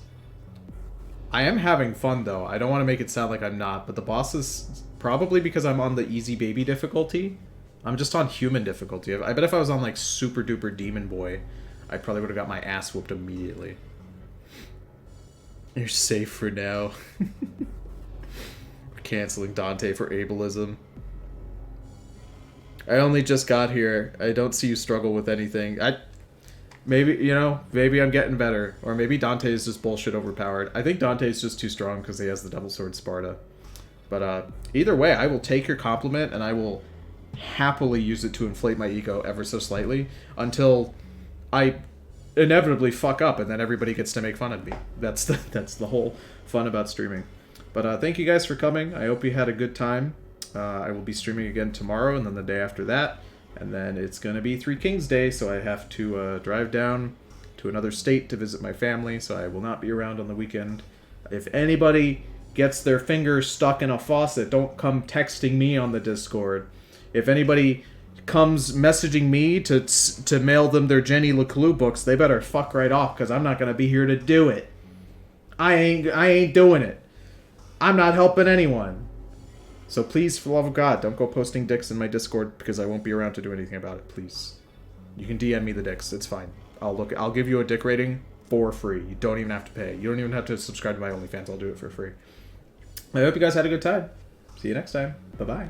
I am having fun, though. I don't want to make it sound like I'm not, but the boss is probably because I'm on the easy baby difficulty. I'm just on human difficulty. I bet if I was on like super duper demon boy, I probably would have got my ass whooped immediately. You're safe for now. We're canceling Dante for ableism. I only just got here. I don't see you struggle with anything. Maybe, you know, maybe I'm getting better. Or maybe Dante is just bullshit overpowered. I think Dante is just too strong because he has the Devil Sword Sparta. But either way, I will take your compliment and I will happily use it to inflate my ego ever so slightly until I inevitably fuck up and then everybody gets to make fun of me. That's the whole fun about streaming. But thank you guys for coming. I hope you had a good time. I will be streaming again tomorrow and then the day after that. And then it's going to be Three Kings Day, so I have to drive down to another state to visit my family, so I will not be around on the weekend. If anybody gets their fingers stuck in a faucet, don't come texting me on the Discord. If anybody comes messaging me to mail them their Jenny LeClue books, they better fuck right off, because I'm not going to be here to do it. I ain't doing it. I'm not helping anyone. So please, for the love of God, don't go posting dicks in my Discord, because I won't be around to do anything about it, please. You can DM me the dicks, it's fine. I'll give you a dick rating for free. You don't even have to pay. You don't even have to subscribe to my OnlyFans. I'll do it for free. I hope you guys had a good time. See you next time. Bye-bye.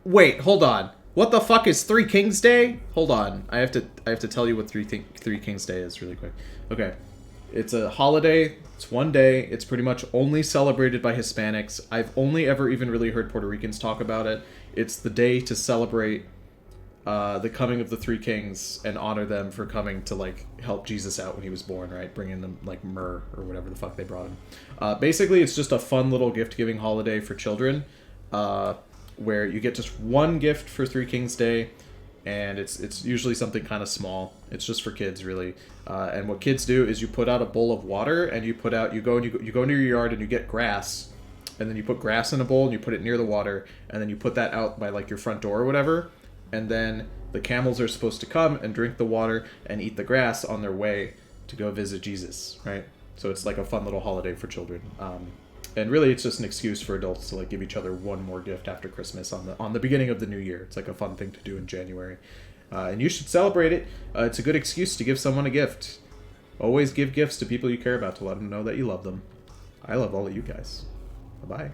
Wait, hold on. What the fuck is Three Kings Day? Hold on. I have to tell you what Three Kings Day is really quick. Okay. It's a holiday. It's one day. It's pretty much only celebrated by Hispanics. I've only ever even really heard Puerto Ricans talk about it. It's the day to celebrate the coming of the Three Kings and honor them for coming to, like, help Jesus out when he was born, right? Bringing them, like, myrrh or whatever the fuck they brought him. Basically, it's just a fun little gift-giving holiday for children, where you get just one gift for Three Kings Day, and it's usually something kind of small. It's just for kids, really. And what kids do is you put out a bowl of water, and you go into your yard and you get grass, and then you put grass in a bowl and you put it near the water, and then you put that out by, like, your front door or whatever. And then the camels are supposed to come and drink the water and eat the grass on their way to go visit Jesus, right? So it's like a fun little holiday for children. And really, it's just an excuse for adults to, like, give each other one more gift after Christmas on the beginning of the new year. It's like a fun thing to do in January. And you should celebrate it. It's a good excuse to give someone a gift. Always give gifts to people you care about to let them know that you love them. I love all of you guys. Bye-bye.